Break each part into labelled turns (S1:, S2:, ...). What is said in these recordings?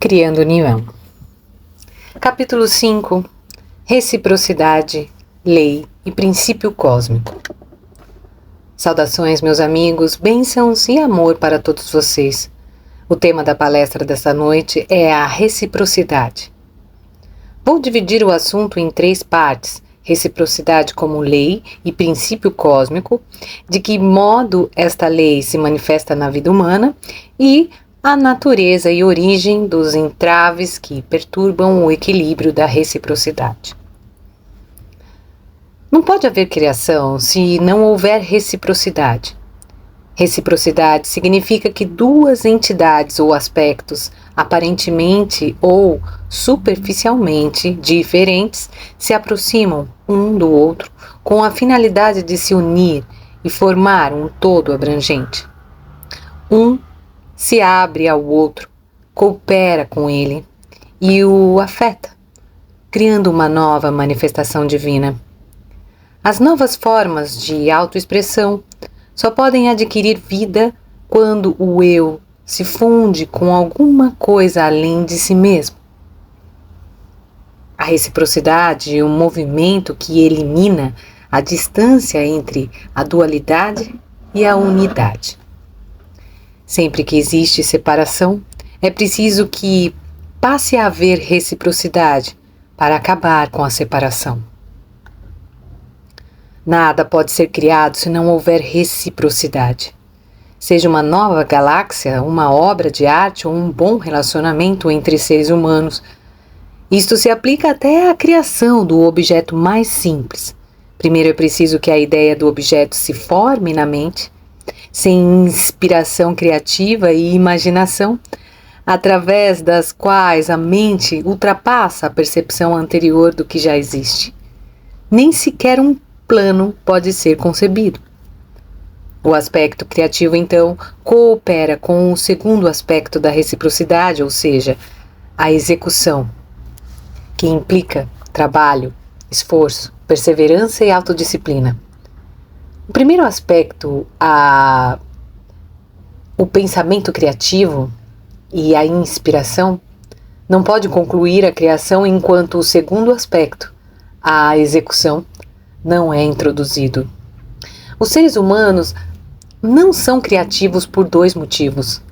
S1: Criando União. Capítulo 5. Reciprocidade, Lei e Princípio Cósmico. Saudações, meus amigos, bênçãos e amor para todos vocês. O tema da palestra desta noite é a reciprocidade. Vou dividir o assunto em 3 partes: reciprocidade como lei e princípio cósmico, de que modo esta lei se manifesta na vida humana e a natureza e origem dos entraves que perturbam o equilíbrio da reciprocidade. Não pode haver criação se não houver reciprocidade. Reciprocidade significa que 2 entidades ou aspectos aparentemente ou superficialmente diferentes se aproximam um do outro com a finalidade de se unir e formar um todo abrangente. Um se abre ao outro, coopera com ele e o afeta, criando uma nova manifestação divina. As novas formas de autoexpressão só podem adquirir vida quando o eu se funde com alguma coisa além de si mesmo. A reciprocidade é um movimento que elimina a distância entre a dualidade e a unidade. Sempre que existe separação, é preciso que passe a haver reciprocidade para acabar com a separação. Nada pode ser criado se não houver reciprocidade. Seja uma nova galáxia, uma obra de arte ou um bom relacionamento entre seres humanos. Isto se aplica até à criação do objeto mais simples. Primeiro é preciso que a ideia do objeto se forme na mente, sem inspiração criativa e imaginação, através das quais a mente ultrapassa a percepção anterior do que já existe. Nem sequer um plano pode ser concebido. O aspecto criativo, então, coopera com o segundo aspecto da reciprocidade, ou seja, a execução, que implica trabalho, esforço, perseverança e autodisciplina. O primeiro aspecto, o pensamento criativo e a inspiração, não pode concluir a criação enquanto o segundo aspecto, a execução, não é introduzido. Os seres humanos não são criativos por 2 motivos.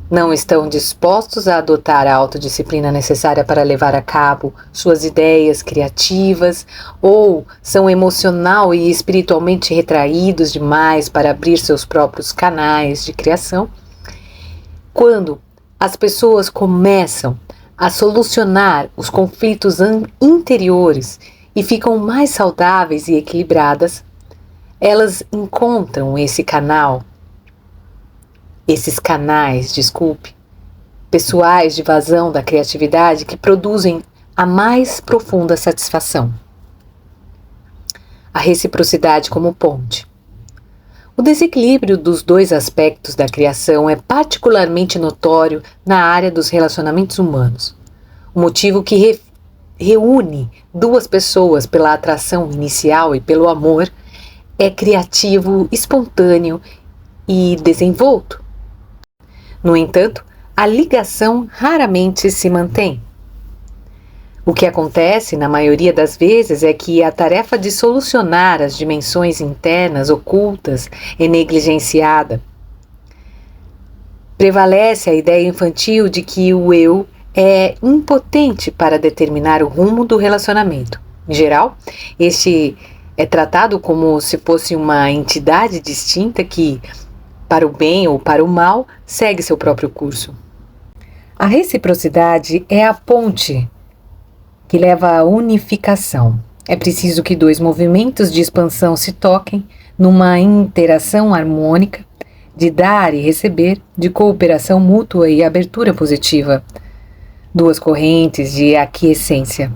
S1: Não estão dispostos a adotar a autodisciplina necessária para levar a cabo suas ideias criativas, ou são emocional e espiritualmente retraídos demais para abrir seus próprios canais de criação. Quando as pessoas começam a solucionar os conflitos interiores e ficam mais saudáveis e equilibradas, elas encontram esses canais, pessoais de vazão da criatividade que produzem a mais profunda satisfação. A reciprocidade como ponte. O desequilíbrio dos 2 aspectos da criação é particularmente notório na área dos relacionamentos humanos. O motivo que reúne 2 pessoas pela atração inicial e pelo amor é criativo, espontâneo e desenvolto. No entanto, a ligação raramente se mantém. O que acontece, na maioria das vezes, é que a tarefa de solucionar as dimensões internas ocultas é negligenciada. Prevalece a ideia infantil de que o eu é impotente para determinar o rumo do relacionamento. Em geral, este é tratado como se fosse uma entidade distinta que, para o bem ou para o mal, segue seu próprio curso. A reciprocidade é a ponte que leva à unificação. É preciso que 2 movimentos de expansão se toquem numa interação harmônica de dar e receber, de cooperação mútua e abertura positiva. 2 correntes de aquiescência,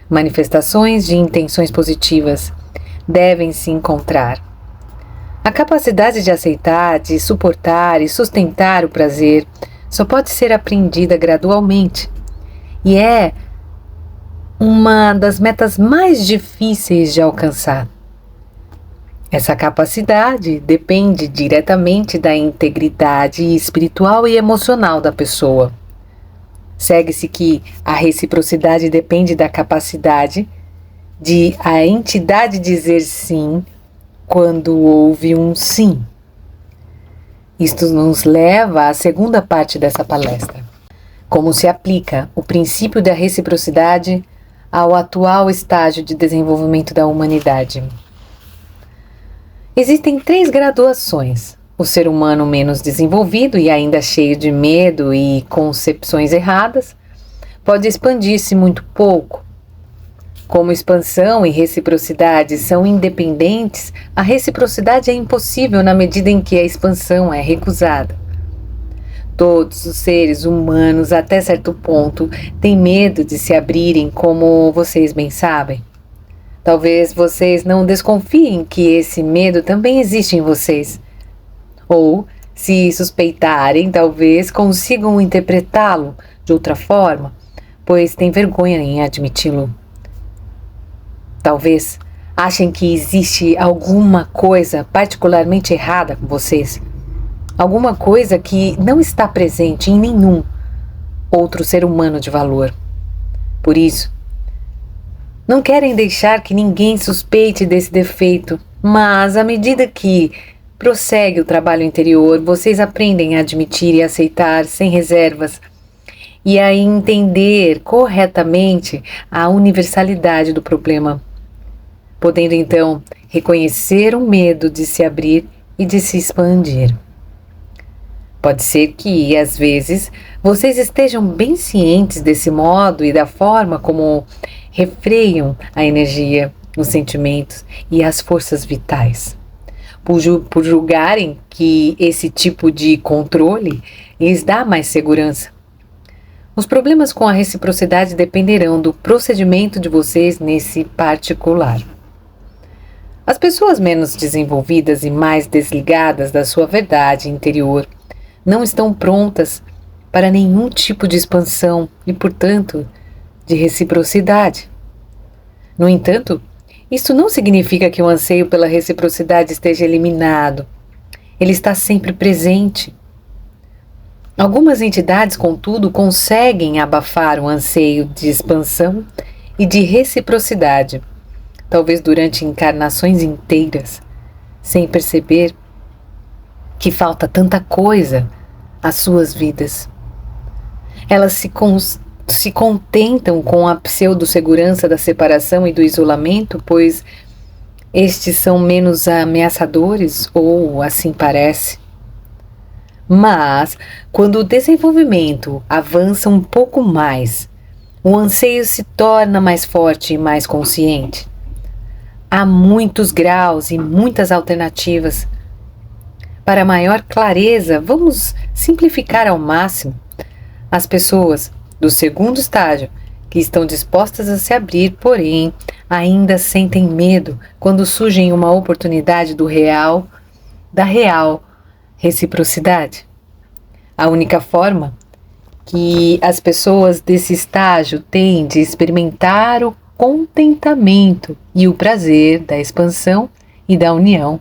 S1: manifestações de intenções positivas, devem se encontrar. A capacidade de aceitar, de suportar e sustentar o prazer só pode ser aprendida gradualmente e é uma das metas mais difíceis de alcançar. Essa capacidade depende diretamente da integridade espiritual e emocional da pessoa. Segue-se que a reciprocidade depende da capacidade de a entidade dizer sim quando houve um sim. Isto nos leva à segunda parte dessa palestra. Como se aplica o princípio da reciprocidade ao atual estágio de desenvolvimento da humanidade. Existem 3 graduações. O ser humano menos desenvolvido e ainda cheio de medo e concepções erradas pode expandir-se muito pouco. Como expansão e reciprocidade são independentes, a reciprocidade é impossível na medida em que a expansão é recusada. Todos os seres humanos, até certo ponto, têm medo de se abrirem, como vocês bem sabem. Talvez vocês não desconfiem que esse medo também existe em vocês. Ou, se suspeitarem, talvez consigam interpretá-lo de outra forma, pois têm vergonha em admiti-lo. Talvez achem que existe alguma coisa particularmente errada com vocês. Alguma coisa que não está presente em nenhum outro ser humano de valor. Por isso, não querem deixar que ninguém suspeite desse defeito, mas à medida que prossegue o trabalho interior, vocês aprendem a admitir e aceitar sem reservas e a entender corretamente a universalidade do problema, podendo então reconhecer o medo de se abrir e de se expandir. Pode ser que, às vezes, vocês estejam bem cientes desse modo e da forma como refreiam a energia, os sentimentos e as forças vitais, por julgarem que esse tipo de controle lhes dá mais segurança. Os problemas com a reciprocidade dependerão do procedimento de vocês nesse particular. As pessoas menos desenvolvidas e mais desligadas da sua verdade interior não estão prontas para nenhum tipo de expansão e, portanto, de reciprocidade. No entanto, isso não significa que o anseio pela reciprocidade esteja eliminado. Ele está sempre presente. Algumas entidades, contudo, conseguem abafar o anseio de expansão e de reciprocidade, talvez durante encarnações inteiras, sem perceber que falta tanta coisa às suas vidas. Elas se contentam com a pseudo-segurança da separação e do isolamento, pois estes são menos ameaçadores, ou assim parece. Mas, quando o desenvolvimento avança um pouco mais, o anseio se torna mais forte e mais consciente. Há muitos graus e muitas alternativas. Para maior clareza, vamos simplificar ao máximo. As pessoas do segundo estágio, que estão dispostas a se abrir, porém, ainda sentem medo quando surge uma oportunidade da real reciprocidade. A única forma que as pessoas desse estágio têm de experimentar o contentamento e o prazer da expansão e da união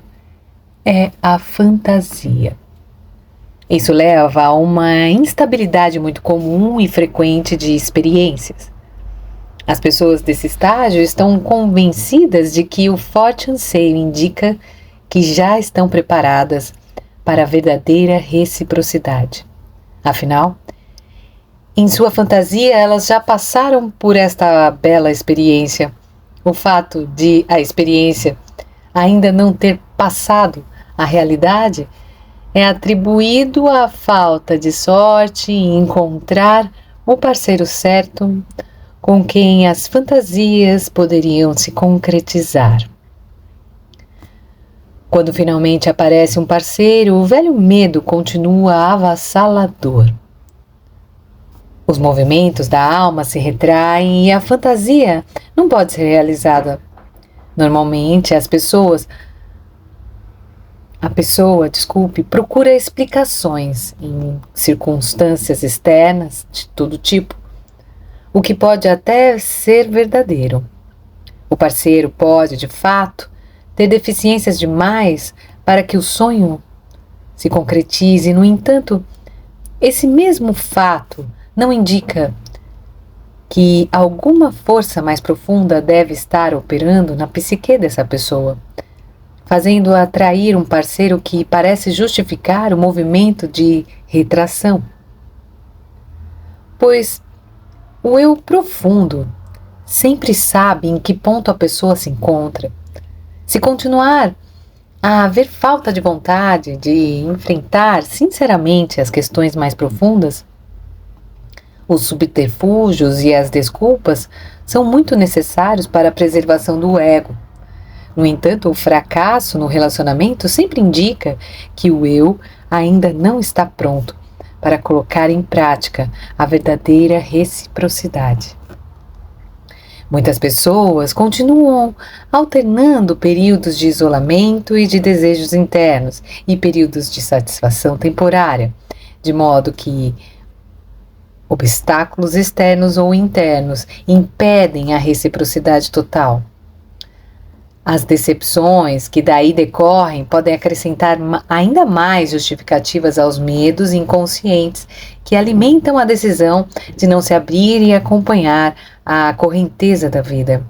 S1: é a fantasia. Isso leva a uma instabilidade muito comum e frequente de experiências. As pessoas desse estágio estão convencidas de que o forte anseio indica que já estão preparadas para a verdadeira reciprocidade. Afinal, em sua fantasia, elas já passaram por esta bela experiência. O fato de a experiência ainda não ter passado à realidade é atribuído à falta de sorte em encontrar o parceiro certo com quem as fantasias poderiam se concretizar. Quando finalmente aparece um parceiro, o velho medo continua avassalador. Os movimentos da alma se retraem e a fantasia não pode ser realizada. Normalmente, a pessoa, procura explicações em circunstâncias externas de todo tipo, o que pode até ser verdadeiro. O parceiro pode, de fato, ter deficiências demais para que o sonho se concretize. No entanto, esse mesmo fato não indica que alguma força mais profunda deve estar operando na psique dessa pessoa, fazendo-a atrair um parceiro que parece justificar o movimento de retração? Pois o eu profundo sempre sabe em que ponto a pessoa se encontra. Se continuar a haver falta de vontade de enfrentar sinceramente as questões mais profundas, os subterfúgios e as desculpas são muito necessários para a preservação do ego. No entanto, o fracasso no relacionamento sempre indica que o eu ainda não está pronto para colocar em prática a verdadeira reciprocidade. Muitas pessoas continuam alternando períodos de isolamento e de desejos internos e períodos de satisfação temporária, de modo que obstáculos externos ou internos impedem a reciprocidade total. As decepções que daí decorrem podem acrescentar ainda mais justificativas aos medos inconscientes que alimentam a decisão de não se abrir e acompanhar a correnteza da vida.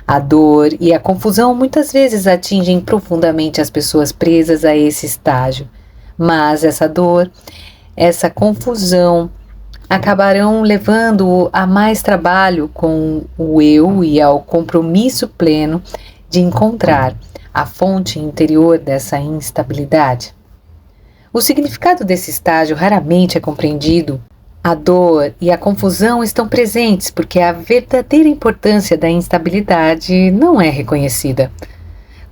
S1: A dor e a confusão muitas vezes atingem profundamente as pessoas presas a esse estágio, mas essa dor, essa confusão, acabarão levando a mais trabalho com o eu e ao compromisso pleno de encontrar a fonte interior dessa instabilidade. O significado desse estágio raramente é compreendido. A dor e a confusão estão presentes porque a verdadeira importância da instabilidade não é reconhecida.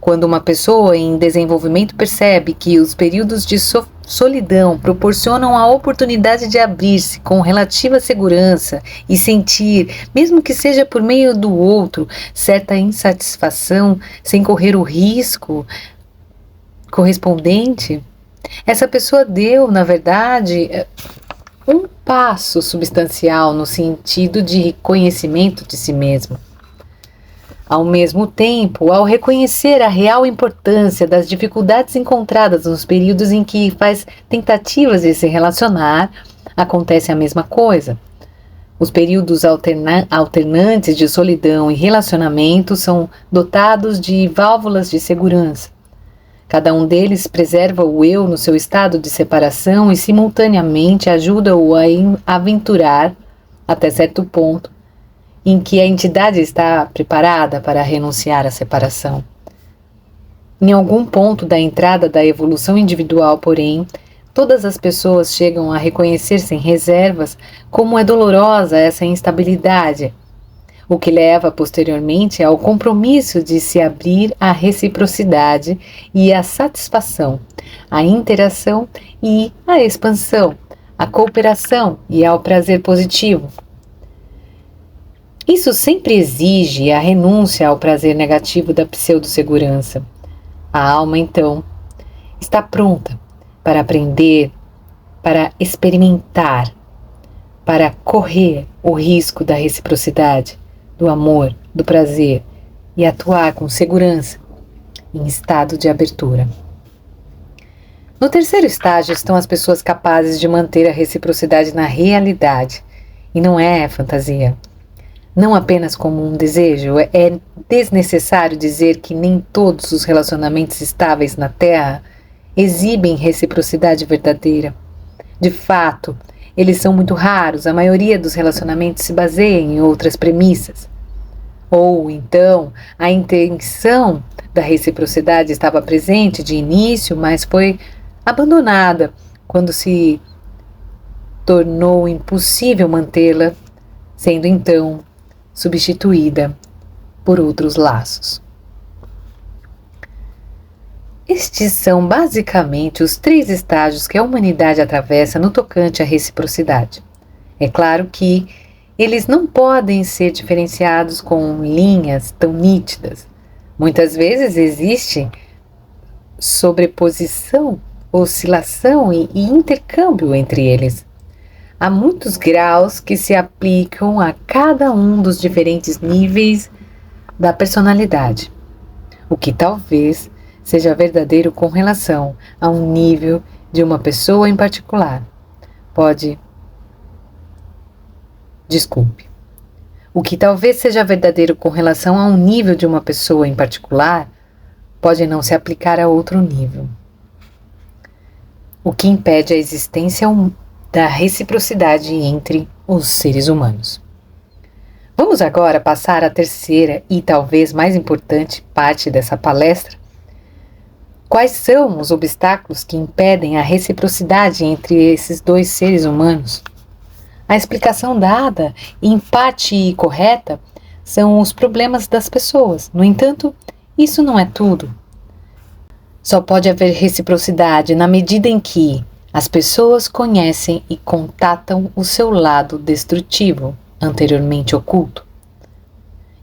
S1: Quando uma pessoa em desenvolvimento percebe que os períodos de solidão proporcionam a oportunidade de abrir-se com relativa segurança e sentir, mesmo que seja por meio do outro, certa insatisfação sem correr o risco correspondente, essa pessoa deu, na verdade, um passo substancial no sentido de reconhecimento de si mesmo. Ao mesmo tempo, ao reconhecer a real importância das dificuldades encontradas nos períodos em que faz tentativas de se relacionar, acontece a mesma coisa. Os períodos alternantes de solidão e relacionamento são dotados de válvulas de segurança. Cada um deles preserva o eu no seu estado de separação e simultaneamente ajuda-o a aventurar, até certo ponto, em que a entidade está preparada para renunciar à separação. Em algum ponto da entrada da evolução individual, porém, todas as pessoas chegam a reconhecer sem reservas como é dolorosa essa instabilidade, o que leva posteriormente ao compromisso de se abrir à reciprocidade e à satisfação, à interação e à expansão, à cooperação e ao prazer positivo. Isso sempre exige a renúncia ao prazer negativo da pseudo-segurança. A alma, então, está pronta para aprender, para experimentar, para correr o risco da reciprocidade, do amor, do prazer e atuar com segurança, em estado de abertura. No terceiro estágio estão as pessoas capazes de manter a reciprocidade na realidade, e não é fantasia. Não apenas como um desejo, é desnecessário dizer que nem todos os relacionamentos estáveis na Terra exibem reciprocidade verdadeira. De fato, eles são muito raros, a maioria dos relacionamentos se baseia em outras premissas. Ou, então, a intenção da reciprocidade estava presente de início, mas foi abandonada quando se tornou impossível mantê-la, sendo então substituída por outros laços. Estes são basicamente os 3 estágios que a humanidade atravessa no tocante à reciprocidade. É claro que eles não podem ser diferenciados com linhas tão nítidas. Muitas vezes existe sobreposição, oscilação e intercâmbio entre eles. Há muitos graus que se aplicam a cada um dos diferentes níveis da personalidade, o que talvez seja verdadeiro com relação a um nível de uma pessoa em particular. Pode Desculpe. O que talvez seja verdadeiro com relação a um nível de uma pessoa em particular, pode não se aplicar a outro nível. O que impede a existência da reciprocidade entre os seres humanos. Vamos agora passar à terceira e talvez mais importante parte dessa palestra. Quais são os obstáculos que impedem a reciprocidade entre esses dois seres humanos? A explicação dada, em parte correta, são os problemas das pessoas. No entanto, isso não é tudo. Só pode haver reciprocidade na medida em que as pessoas conhecem e contatam o seu lado destrutivo, anteriormente oculto.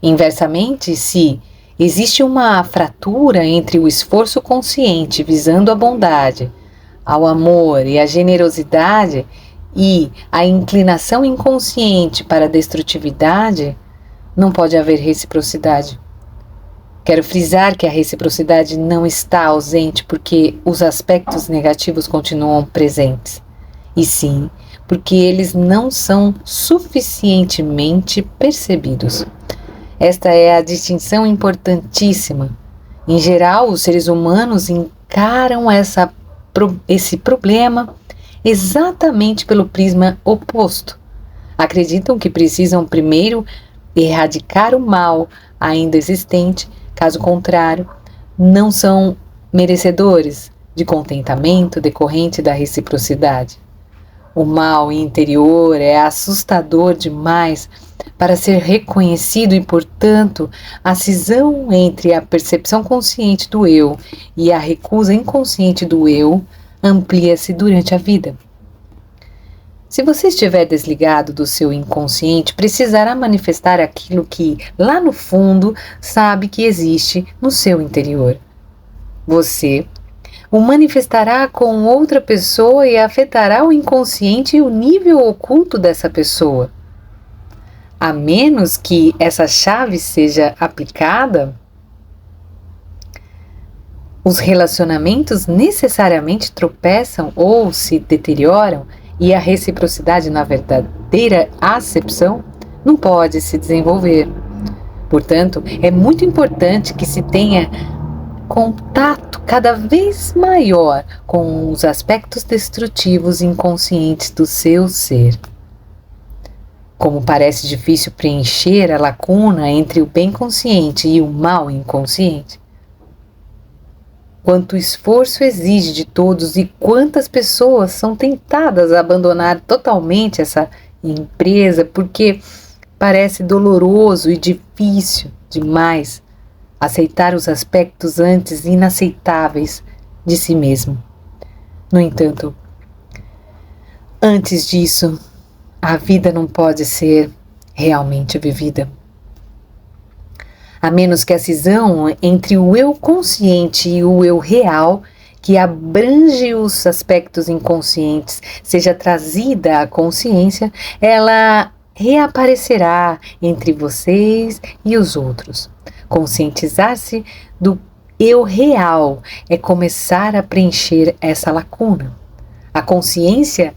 S1: Inversamente, se existe uma fratura entre o esforço consciente visando a bondade, ao amor e à generosidade e a inclinação inconsciente para a destrutividade, não pode haver reciprocidade. Quero frisar que a reciprocidade não está ausente porque os aspectos negativos continuam presentes, e sim porque eles não são suficientemente percebidos. Esta é a distinção importantíssima. Em geral, os seres humanos encaram esse problema exatamente pelo prisma oposto. Acreditam que precisam primeiro erradicar o mal ainda existente, caso contrário, não são merecedores de contentamento decorrente da reciprocidade. O mal interior é assustador demais para ser reconhecido e, portanto, a cisão entre a percepção consciente do eu e a recusa inconsciente do eu amplia-se durante a vida. Se você estiver desligado do seu inconsciente, precisará manifestar aquilo que, lá no fundo, sabe que existe no seu interior. Você o manifestará com outra pessoa e afetará o inconsciente e o nível oculto dessa pessoa. A menos que essa chave seja aplicada, os relacionamentos necessariamente tropeçam ou se deterioram e a reciprocidade na verdadeira acepção não pode se desenvolver. Portanto, é muito importante que se tenha contato cada vez maior com os aspectos destrutivos inconscientes do seu ser. Como parece difícil preencher a lacuna entre o bem consciente e o mal inconsciente, quanto esforço exige de todos e quantas pessoas são tentadas a abandonar totalmente essa empresa porque parece doloroso e difícil demais aceitar os aspectos antes inaceitáveis de si mesmo. No entanto, antes disso, a vida não pode ser realmente vivida. A menos que a cisão entre o eu consciente e o eu real, que abrange os aspectos inconscientes, seja trazida à consciência, ela reaparecerá entre vocês e os outros. Conscientizar-se do eu real é começar a preencher essa lacuna. A consciência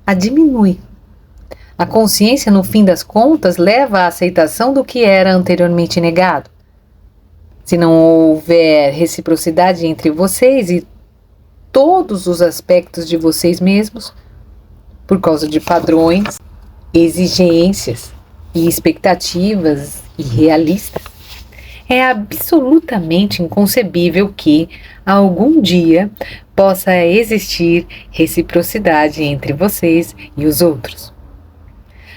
S1: a diminui. A consciência, no fim das contas, leva à aceitação do que era anteriormente negado. Se não houver reciprocidade entre vocês e todos os aspectos de vocês mesmos, por causa de padrões, exigências e expectativas irrealistas, é absolutamente inconcebível que, algum dia, possa existir reciprocidade entre vocês e os outros.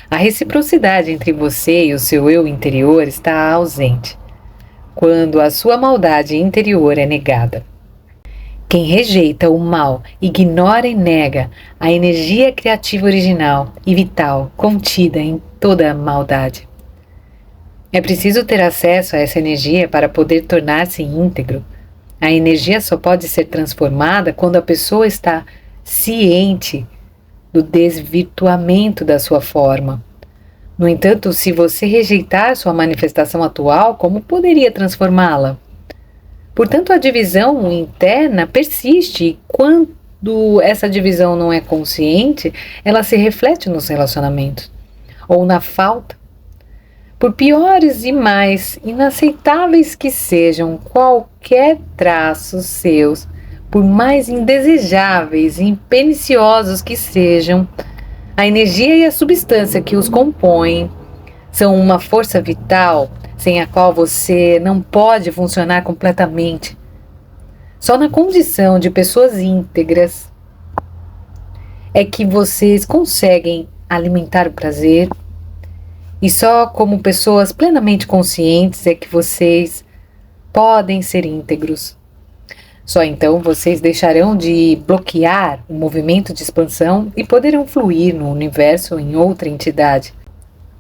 S1: A reciprocidade entre você e o seu eu interior está ausente quando a sua maldade interior é negada. Quem rejeita o mal, ignora e nega a energia criativa original e vital contida em toda a maldade. É preciso ter acesso a essa energia para poder tornar-se íntegro. A energia só pode ser transformada quando a pessoa está ciente do desvirtuamento da sua forma. No entanto, se você rejeitar sua manifestação atual, como poderia transformá-la? Portanto, a divisão interna persiste e quando essa divisão não é consciente, ela se reflete nos relacionamentos. ou na falta. Por piores e mais inaceitáveis que sejam qualquer traços seus, por mais indesejáveis e perniciosos que sejam, a energia e a substância que os compõem são uma força vital sem a qual você não pode funcionar completamente. Só na condição de pessoas íntegras é que vocês conseguem alimentar o prazer, e só como pessoas plenamente conscientes é que vocês podem ser íntegros. Só então vocês deixarão de bloquear o movimento de expansão e poderão fluir no universo em outra entidade,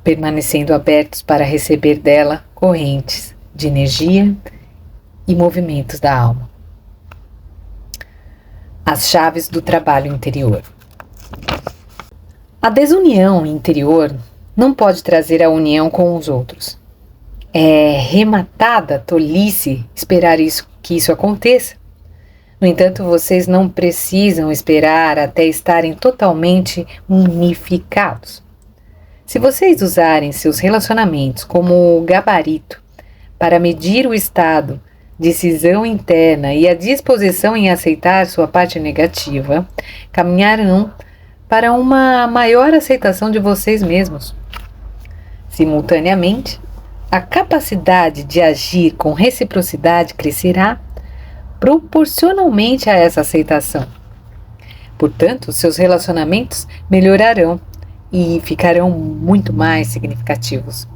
S1: permanecendo abertos para receber dela correntes de energia e movimentos da alma. As chaves do trabalho interior. A desunião interior não pode trazer a união com os outros. É rematada tolice esperar que isso aconteça. No entanto, vocês não precisam esperar até estarem totalmente unificados. Se vocês usarem seus relacionamentos como gabarito para medir o estado, decisão interna e a disposição em aceitar sua parte negativa, caminharão para uma maior aceitação de vocês mesmos. Simultaneamente, a capacidade de agir com reciprocidade crescerá proporcionalmente a essa aceitação. Portanto, seus relacionamentos melhorarão e ficarão muito mais significativos.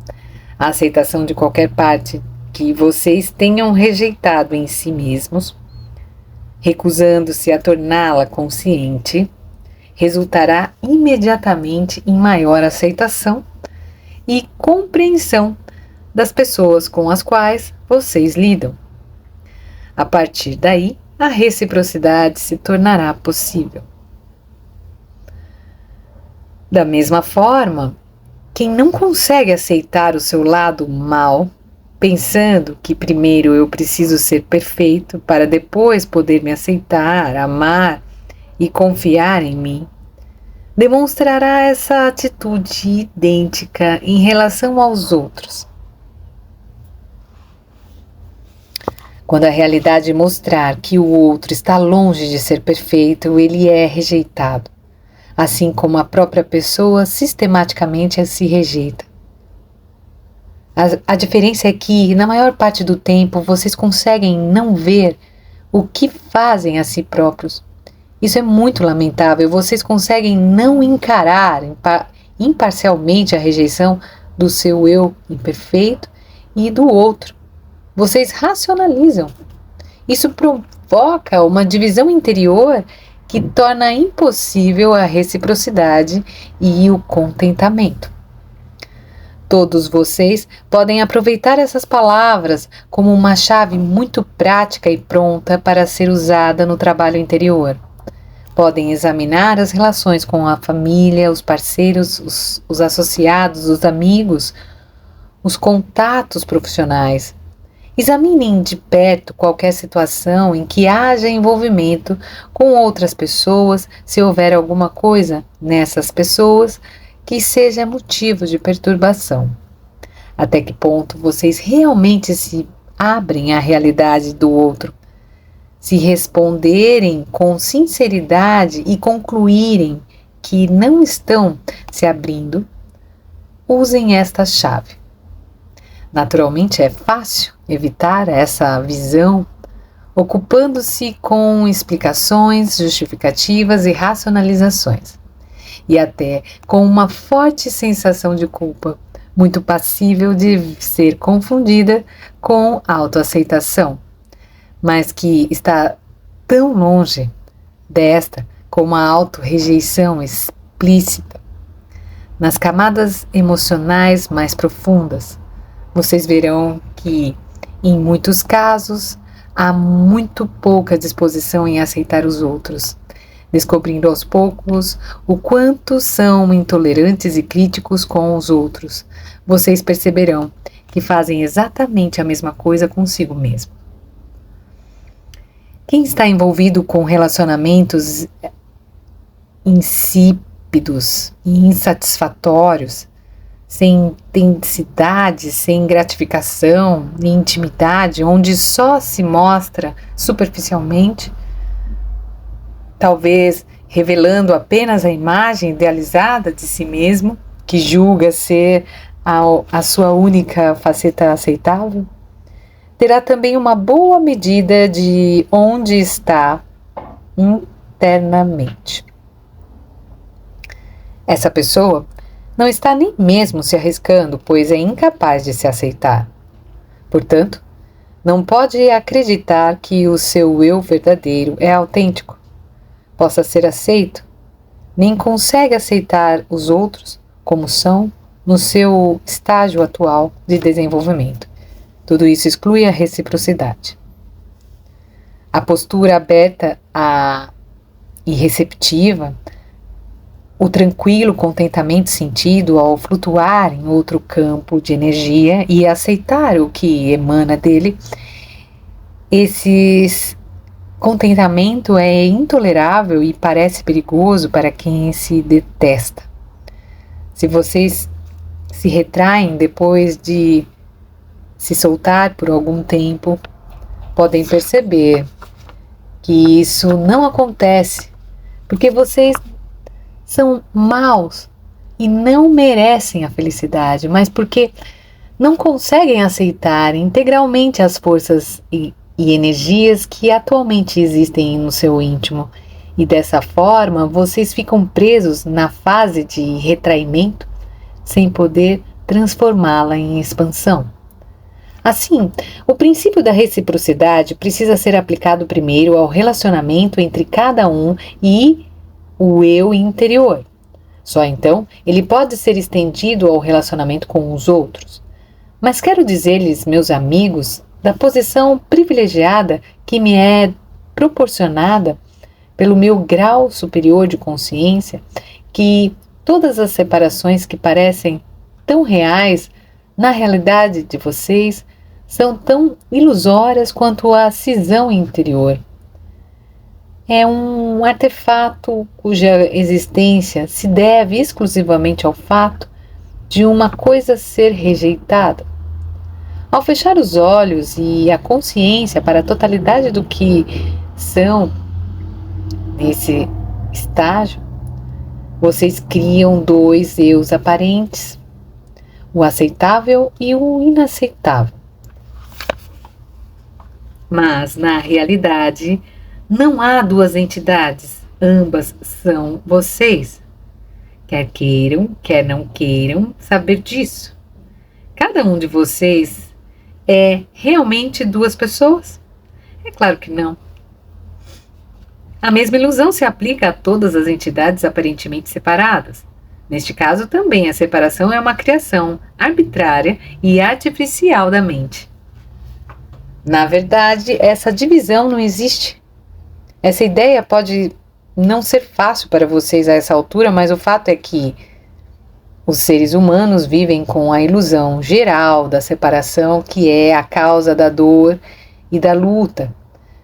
S1: A aceitação de qualquer parte que vocês tenham rejeitado em si mesmos, recusando-se a torná-la consciente, resultará imediatamente em maior aceitação e compreensão das pessoas com as quais vocês lidam. A partir daí, a reciprocidade se tornará possível. Da mesma forma, quem não consegue aceitar o seu lado mal, pensando que primeiro eu preciso ser perfeito para depois poder me aceitar, amar e confiar em mim, demonstrará essa atitude idêntica em relação aos outros. Quando a realidade mostrar que o outro está longe de ser perfeito, ele é rejeitado, assim como a própria pessoa sistematicamente se rejeita. A diferença é que, na maior parte do tempo, vocês conseguem não ver o que fazem a si próprios. Isso é muito lamentável. Vocês conseguem não encarar imparcialmente a rejeição do seu eu imperfeito e do outro. Vocês racionalizam. Isso provoca uma divisão interior que torna impossível a reciprocidade e o contentamento. Todos vocês podem aproveitar essas palavras como uma chave muito prática e pronta para ser usada no trabalho interior. Podem examinar as relações com a família, os parceiros, os associados, os amigos, os contatos profissionais. Examinem de perto qualquer situação em que haja envolvimento com outras pessoas, se houver alguma coisa nessas pessoas que seja motivo de perturbação. Até que ponto vocês realmente se abrem à realidade do outro? Se responderem com sinceridade e concluírem que não estão se abrindo, usem esta chave. Naturalmente é fácil evitar essa visão, ocupando-se com explicações, justificativas e racionalizações, e até com uma forte sensação de culpa, muito passível de ser confundida com autoaceitação, mas que está tão longe desta como a autorrejeição explícita. Nas camadas emocionais mais profundas, vocês verão que, em muitos casos, há muito pouca disposição em aceitar os outros, descobrindo aos poucos o quanto são intolerantes e críticos com os outros. Vocês perceberão que fazem exatamente a mesma coisa consigo mesmo. Quem está envolvido com relacionamentos insípidos e insatisfatórios sem intensidade, sem gratificação e intimidade, onde só se mostra superficialmente, talvez revelando apenas a imagem idealizada de si mesmo, que julga ser a sua única faceta aceitável, terá também uma boa medida de onde está internamente. Essa pessoa não está nem mesmo se arriscando, pois é incapaz de se aceitar. Portanto, não pode acreditar que o seu eu verdadeiro é autêntico, possa ser aceito, nem consegue aceitar os outros como são no seu estágio atual de desenvolvimento. Tudo isso exclui a reciprocidade. A postura aberta e receptiva, o tranquilo contentamento sentido ao flutuar em outro campo de energia e aceitar o que emana dele, esse contentamento é intolerável e parece perigoso para quem se detesta. Se vocês se retraem depois de se soltar por algum tempo, podem perceber que isso não acontece porque vocês são maus e não merecem a felicidade, mas porque não conseguem aceitar integralmente as forças e energias que atualmente existem no seu íntimo. E dessa forma, vocês ficam presos na fase de retraimento sem poder transformá-la em expansão. Assim, o princípio da reciprocidade precisa ser aplicado primeiro ao relacionamento entre cada um e o eu interior. Só então ele pode ser estendido ao relacionamento com os outros. Mas quero dizer-lhes, meus amigos, da posição privilegiada que me é proporcionada pelo meu grau superior de consciência, que todas as separações que parecem tão reais na realidade de vocês são tão ilusórias quanto a cisão interior. É um artefato cuja existência se deve exclusivamente ao fato de uma coisa ser rejeitada. Ao fechar os olhos e a consciência para a totalidade do que são nesse estágio, vocês criam dois eus aparentes, o aceitável e o inaceitável. Mas, na realidade, não há duas entidades, ambas são vocês. Quer queiram, quer não queiram saber disso. Cada um de vocês é realmente duas pessoas? É claro que não. A mesma ilusão se aplica a todas as entidades aparentemente separadas. Neste caso, também a separação é uma criação arbitrária e artificial da mente. Na verdade, essa divisão não existe. Essa ideia pode não ser fácil para vocês a essa altura, mas o fato é que os seres humanos vivem com a ilusão geral da separação, que é a causa da dor e da luta.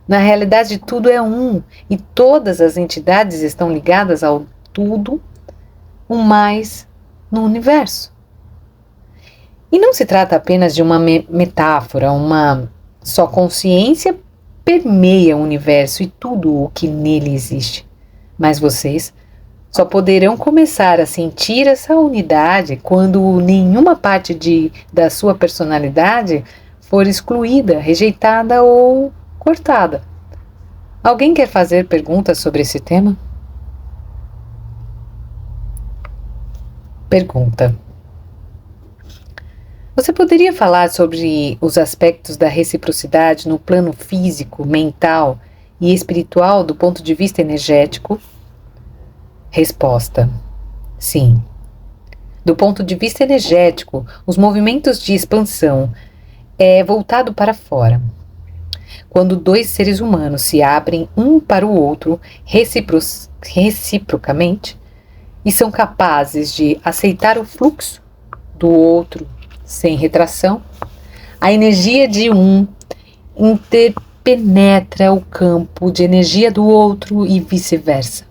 S1: Na realidade, tudo é um, e todas as entidades estão ligadas ao tudo, o mais no universo. E não se trata apenas de uma metáfora, uma só consciência permeia o universo e tudo o que nele existe. Mas vocês só poderão começar a sentir essa unidade quando nenhuma parte da sua personalidade for excluída, rejeitada ou cortada. Alguém quer fazer perguntas sobre esse tema? Pergunta: você poderia falar sobre os aspectos da reciprocidade no plano físico, mental e espiritual do ponto de vista energético? Resposta: sim. Do ponto de vista energético, os movimentos de expansão é voltado para fora. Quando dois seres humanos se abrem um para o outro reciprocamente e são capazes de aceitar o fluxo do outro sem retração, a energia de um interpenetra o campo de energia do outro e vice-versa.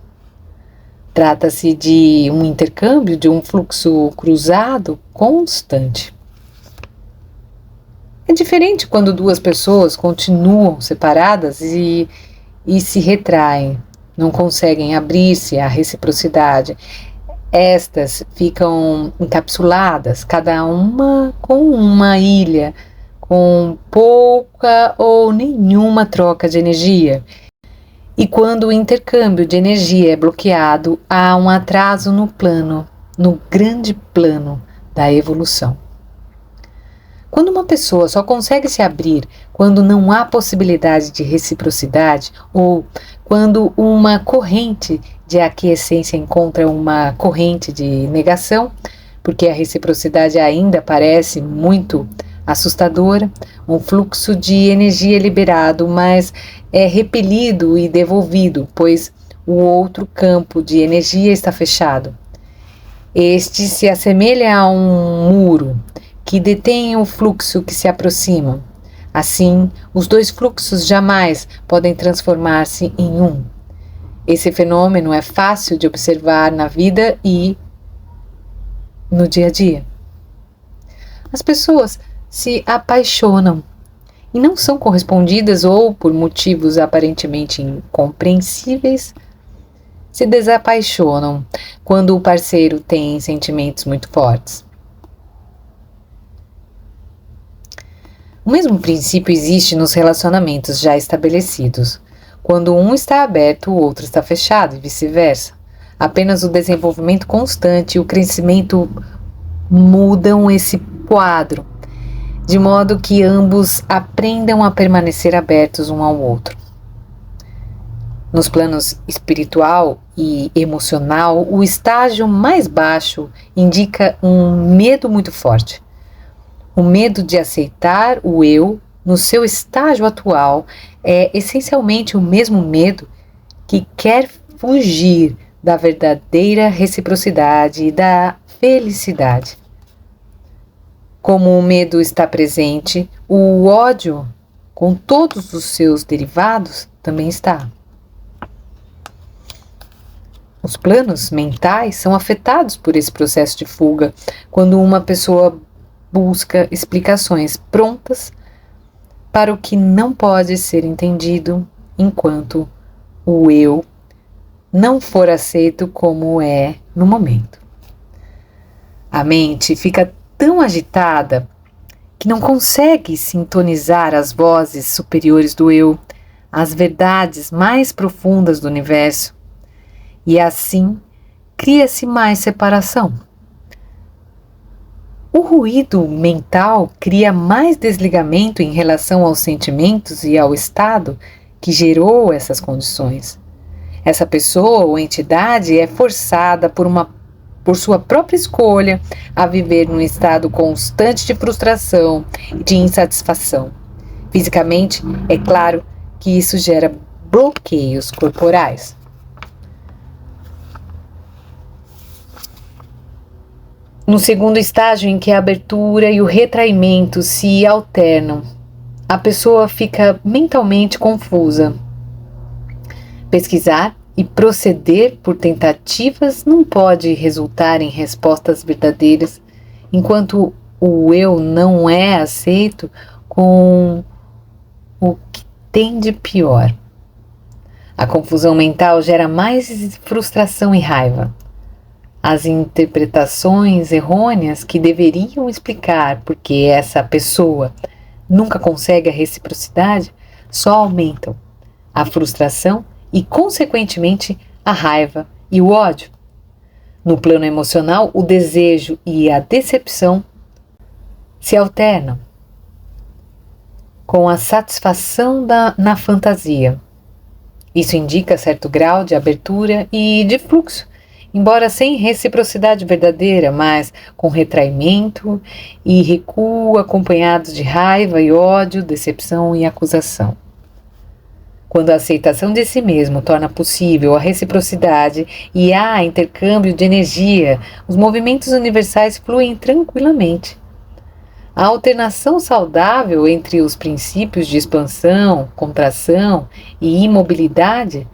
S1: Trata-se de um intercâmbio, de um fluxo cruzado constante. É diferente quando duas pessoas continuam separadas e se retraem, não conseguem abrir-se à reciprocidade. Estas ficam encapsuladas, cada uma com uma ilha, com pouca ou nenhuma troca de energia. E quando o intercâmbio de energia é bloqueado, há um atraso no grande plano da evolução. Quando uma pessoa só consegue se abrir quando não há possibilidade de reciprocidade, ou quando uma corrente de aquiescência encontra uma corrente de negação, porque a reciprocidade ainda parece muito assustadora, um fluxo de energia liberado, mas é repelido e devolvido, pois o outro campo de energia está fechado. Este se assemelha a um muro que detém o fluxo que se aproxima. Assim, os dois fluxos jamais podem transformar-se em um. Esse fenômeno é fácil de observar na vida e no dia a dia. As pessoas se apaixonam e não são correspondidas ou, por motivos aparentemente incompreensíveis, se desapaixonam quando o parceiro tem sentimentos muito fortes. O mesmo princípio existe nos relacionamentos já estabelecidos. Quando um está aberto, o outro está fechado e vice-versa. Apenas o desenvolvimento constante e o crescimento mudam esse quadro, de modo que ambos aprendam a permanecer abertos um ao outro. Nos planos espiritual e emocional, o estágio mais baixo indica um medo muito forte. O medo de aceitar o eu no seu estágio atual é essencialmente o mesmo medo que quer fugir da verdadeira reciprocidade e da felicidade. Como o medo está presente, o ódio, com todos os seus derivados, também está. Os planos mentais são afetados por esse processo de fuga quando uma pessoa busca explicações prontas para o que não pode ser entendido enquanto o eu não for aceito como é no momento. A mente fica tão agitada que não consegue sintonizar as vozes superiores do eu, as verdades mais profundas do universo, e assim cria-se mais separação. O ruído mental cria mais desligamento em relação aos sentimentos e ao estado que gerou essas condições. Essa pessoa ou entidade é forçada por sua própria escolha a viver num estado constante de frustração e de insatisfação. Fisicamente, é claro que isso gera bloqueios corporais. No segundo estágio, em que a abertura e o retraimento se alternam, a pessoa fica mentalmente confusa. Pesquisar e proceder por tentativas não pode resultar em respostas verdadeiras, enquanto o eu não é aceito com o que tem de pior. A confusão mental gera mais frustração e raiva. As interpretações errôneas que deveriam explicar por que essa pessoa nunca consegue a reciprocidade só aumentam a frustração e, consequentemente, a raiva e o ódio. No plano emocional, o desejo e a decepção se alternam com a satisfação na fantasia. Isso indica certo grau de abertura e de fluxo, embora sem reciprocidade verdadeira, mas com retraimento e recuo acompanhados de raiva e ódio, decepção e acusação. Quando a aceitação de si mesmo torna possível a reciprocidade e há intercâmbio de energia, os movimentos universais fluem tranquilamente. A alternação saudável entre os princípios de expansão, contração e imobilidade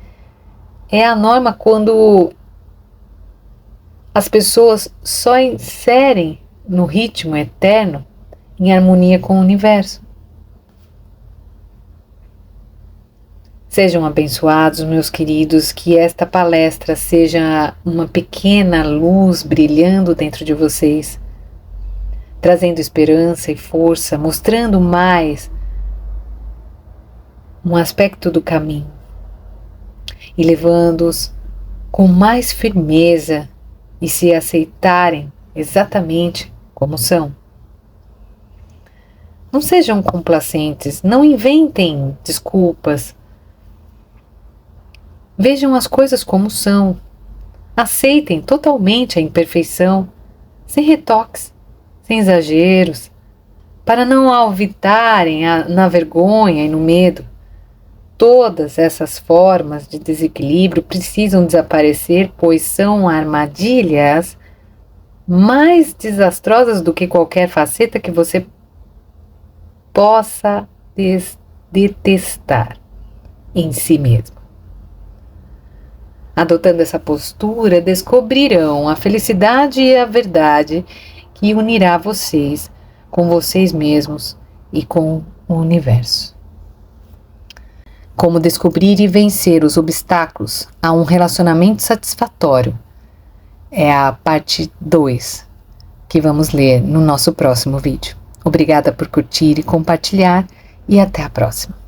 S1: é a norma quando As pessoas só inserem no ritmo eterno em harmonia com o universo. Sejam abençoados, meus queridos, que esta palestra seja uma pequena luz brilhando dentro de vocês, trazendo esperança e força, mostrando mais um aspecto do caminho e levando-os com mais firmeza e se aceitarem exatamente como são. Não sejam complacentes, não inventem desculpas. Vejam as coisas como são. Aceitem totalmente a imperfeição, sem retoques, sem exageros, para não alvitarem na vergonha e no medo. Todas essas formas de desequilíbrio precisam desaparecer, pois são armadilhas mais desastrosas do que qualquer faceta que você possa detestar em si mesmo. Adotando essa postura, descobrirão a felicidade e a verdade que unirá vocês com vocês mesmos e com o universo. Como descobrir e vencer os obstáculos a um relacionamento satisfatório é a parte 2 que vamos ler no nosso próximo vídeo. Obrigada por curtir e compartilhar e até a próxima.